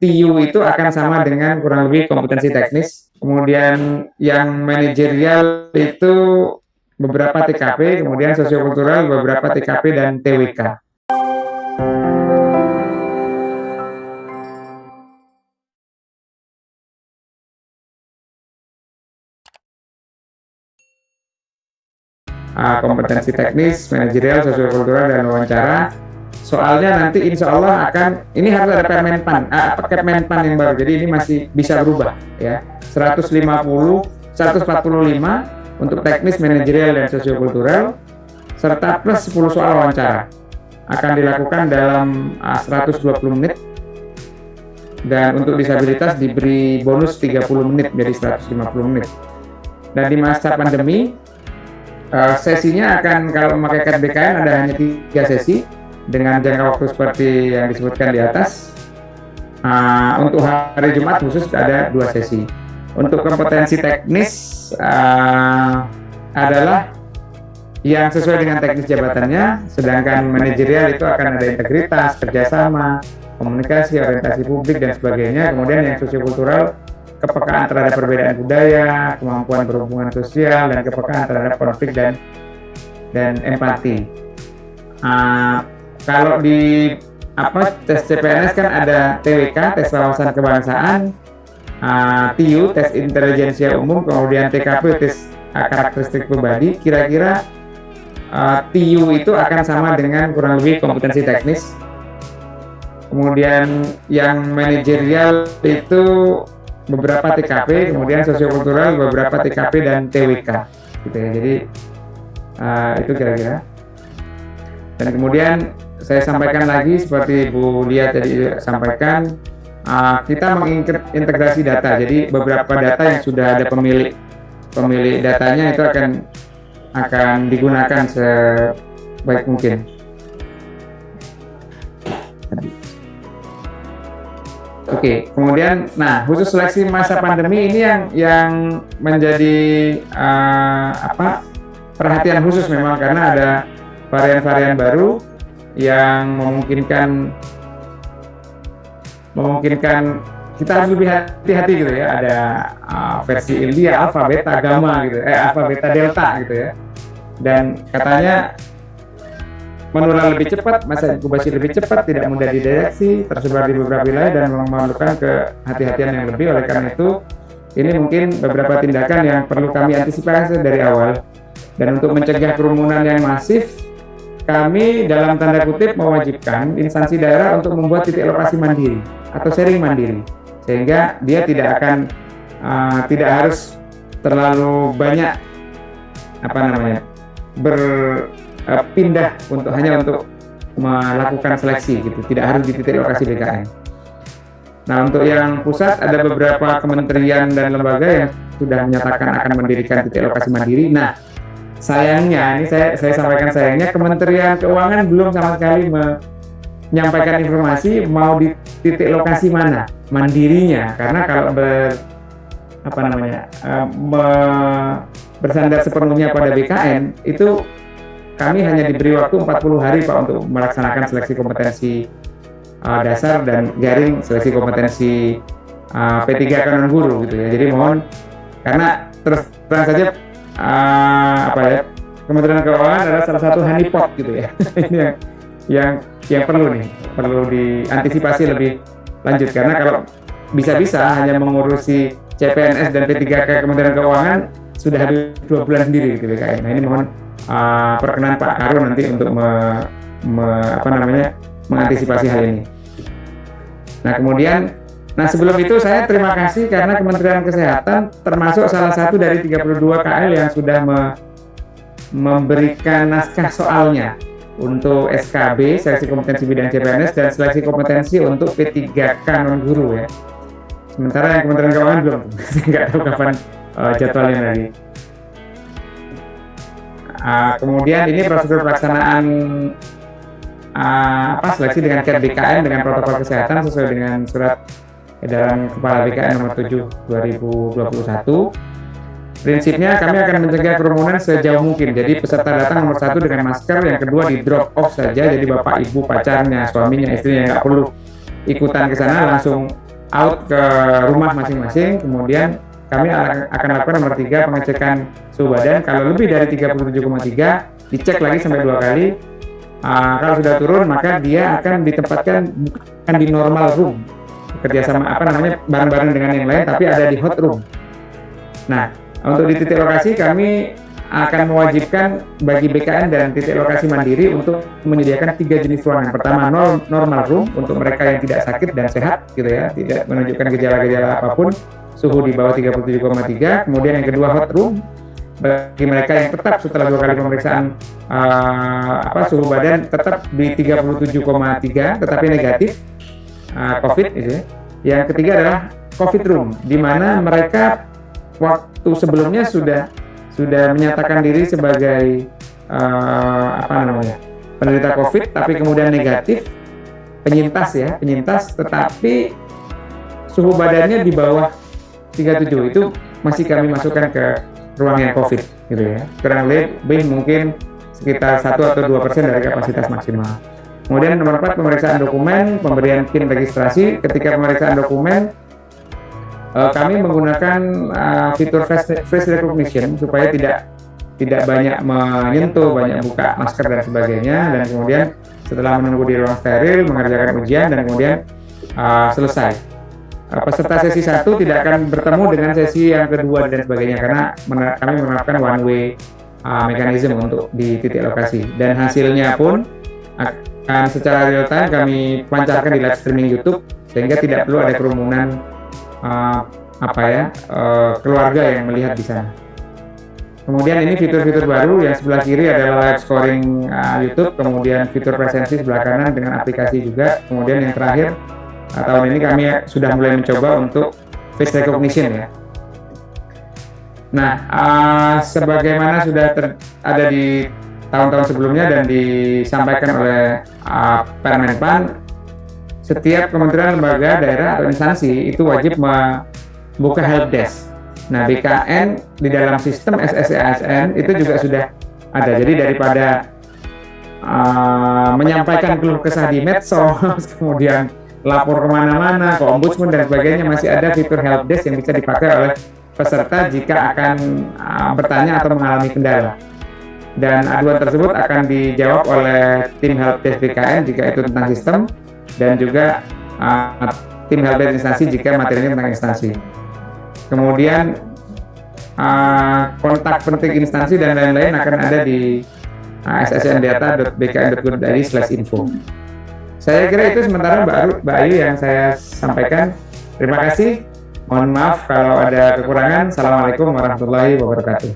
TU itu akan sama dengan kurang lebih kompetensi teknis. Kemudian yang manajerial itu beberapa TKP, kemudian sosiokultural beberapa TKP dan TWK. Kompetensi teknis, manajerial, sosiokultural, dan wawancara. Soalnya nanti insya Allah ini harus ada Permenpan, Kepmenpan yang baru, jadi ini masih bisa berubah ya. 145 untuk teknis, manajerial, dan sosiokultural, serta plus 10 soal wawancara. Akan dilakukan dalam 120 menit, dan untuk disabilitas diberi bonus 30 menit jadi 150 menit. Dan di masa pandemi, sesinya akan, kalau memakai KBKN ada hanya 3 sesi dengan jangka waktu seperti yang disebutkan di atas. Untuk hari Jumat khusus ada 2 sesi. Untuk kompetensi teknis adalah yang sesuai dengan teknis jabatannya, sedangkan manajerial itu akan ada integritas, kerjasama, komunikasi, orientasi publik, dan sebagainya. Kemudian yang sosiokultural, kepekaan terhadap perbedaan budaya, kemampuan berhubungan sosial, dan kepekaan terhadap konflik dan empati. Kalau di tes CPNS kan ada TWK, tes wawasan kebangsaan, TU, tes intelijensia umum, kemudian TKP, tes karakteristik pribadi. Kira-kira TU itu akan sama dengan kurang lebih kompetensi teknis. Kemudian yang manajerial itu beberapa TKP, kemudian sosiokultural beberapa TKP dan TWK gitu ya. Jadi itu kira-kira. Dan kemudian saya sampaikan lagi seperti Bu Lia tadi sampaikan, kita mengintegrasi data. Jadi beberapa data yang sudah ada pemilik datanya itu akan digunakan sebaik mungkin. Oke, kemudian, khusus seleksi masa pandemi ini yang menjadi perhatian khusus memang, karena ada varian-varian baru yang memungkinkan kita harus lebih hati-hati gitu ya. Ada versi India, alfa, beta, gamma gitu, alfa, beta, delta gitu ya. Dan katanya menular lebih cepat, masa inkubasi lebih cepat, tidak mudah dideteksi, tersebar di beberapa wilayah, dan memerlukan kehati-hatian yang lebih. Oleh karena itu, ini mungkin beberapa tindakan yang perlu kami antisipasi dari awal. Dan untuk mencegah kerumunan yang masif, kami dalam tanda kutip mewajibkan instansi daerah untuk membuat titik lokasi mandiri atau sharing mandiri, sehingga dia tidak harus terlalu banyak berpindah hanya untuk melakukan seleksi gitu, tidak harus di titik lokasi BKN. Nah, untuk yang pusat ada beberapa kementerian dan lembaga yang sudah menyatakan akan mendirikan titik lokasi mandiri. Nah, sayangnya, ini saya sampaikan sayangnya, Kementerian Keuangan belum sama sekali menyampaikan informasi mau di titik lokasi mana mandirinya, karena kalau bersandar sepenuhnya pada BKN, itu kami hanya diberi waktu 40 hari Pak untuk melaksanakan seleksi kompetensi dasar dan jaring seleksi kompetensi P3 kanon guru gitu ya. Jadi mohon, karena terus terang saja Kementerian Keuangan adalah salah satu honeypot gitu ya. Ini yang perlu diantisipasi lebih lanjut, karena kalau bisa-bisa hanya mengurusi CPNS dan P3K Kementerian Keuangan sudah habis 2 bulan sendiri gitu BKN. Nah, ini mohon perkenan Pak Karun nanti untuk mengantisipasi hal ini. Nah, kemudian sebelum itu saya terima kasih karena Kementerian Kesehatan termasuk salah satu dari 32 KL yang sudah memberikan naskah soalnya untuk SKB, seleksi kompetensi bidang CPNS, dan seleksi kompetensi untuk P3K non guru ya. Sementara yang Kementerian Keuangan belum, saya nggak tahu kapan jadwalnya lagi. Kemudian ini prosedur pelaksanaan seleksi dengan KED BKN dengan protokol kesehatan sesuai dengan surat edaran Kepala BKN nomor 7 2021. Prinsipnya kami akan mencegah kerumunan sejauh mungkin. Jadi peserta datang nomor 1 dengan masker, yang kedua di drop off saja. Jadi bapak, ibu, pacarnya, suaminya, istrinya nggak perlu ikutan ke sana, langsung out ke rumah masing-masing. Kemudian kami akan lakukan nomor 3, pengecekan suhu badan. Kalau lebih dari 37,3 dicek lagi sampai 2 kali. Kalau sudah turun, maka dia akan ditempatkan bukan di normal room, kerjasama bareng-bareng dengan yang lain, tapi ada di hot room. Nah, untuk di titik lokasi kami akan mewajibkan bagi BKN dan titik lokasi mandiri untuk menyediakan 3 jenis ruangan. Pertama, normal room untuk mereka yang tidak sakit dan sehat, gitu ya, tidak menunjukkan gejala-gejala apapun, suhu di bawah 37,3. Kemudian yang kedua, hot room bagi mereka yang tetap setelah 2 kali pemeriksaan suhu badan tetap di 37,3 tetapi negatif COVID gitu ya. Yang ketiga adalah COVID room, di mana mereka waktu sebelumnya sudah menyatakan diri sebagai penderita COVID, tapi kemudian negatif, penyintas, tetapi suhu badannya di bawah 37, itu masih kami masukkan ke ruang yang COVID, gitu ya. Kurang lebih mungkin sekitar 1 atau 2% dari kapasitas maksimal. Kemudian nomor 4, pemeriksaan dokumen, pemberian PIN registrasi. Ketika pemeriksaan dokumen, kami menggunakan fitur face recognition supaya tidak banyak menyentuh, banyak buka masker dan sebagainya. Dan kemudian setelah menunggu di ruang steril, mengerjakan ujian dan kemudian selesai. Peserta sesi 1 tidak akan bertemu dengan sesi yang kedua dan sebagainya karena kami menerapkan one way mekanisme untuk di titik lokasi, dan hasilnya pun akan secara real time kami pancarkan di live streaming YouTube sehingga tidak perlu ada kerumunan keluarga yang melihat di sana. Kemudian ini fitur-fitur baru, yang sebelah kiri adalah live scoring YouTube, kemudian fitur presensi sebelah kanan dengan aplikasi juga. Kemudian yang terakhir, tahun ini kami sudah mulai mencoba untuk face recognition ya. Nah, sebagaimana sudah ada di tahun-tahun sebelumnya dan disampaikan oleh Permenpan, setiap kementerian, lembaga, daerah atau instansi itu wajib membuka helpdesk. Nah, BKN di dalam sistem SSC ASN itu juga sudah ada. Jadi daripada menyampaikan keluh kesah di medsos, kemudian lapor kemana-mana, ke ombudsman dan sebagainya, masih ada fitur helpdesk yang bisa dipakai oleh peserta jika akan bertanya atau mengalami kendala. Dan aduan tersebut akan dijawab oleh tim helpdesk BKN jika itu tentang sistem, dan juga tim helpdesk instansi jika materinya tentang instansi. Kemudian kontak penting instansi dan lain-lain akan ada di ssndata.bkn.go.id/info. Saya kira itu sementara Mbak Ayu yang saya sampaikan. Terima kasih. Mohon maaf kalau ada kekurangan. Assalamualaikum warahmatullahi wabarakatuh.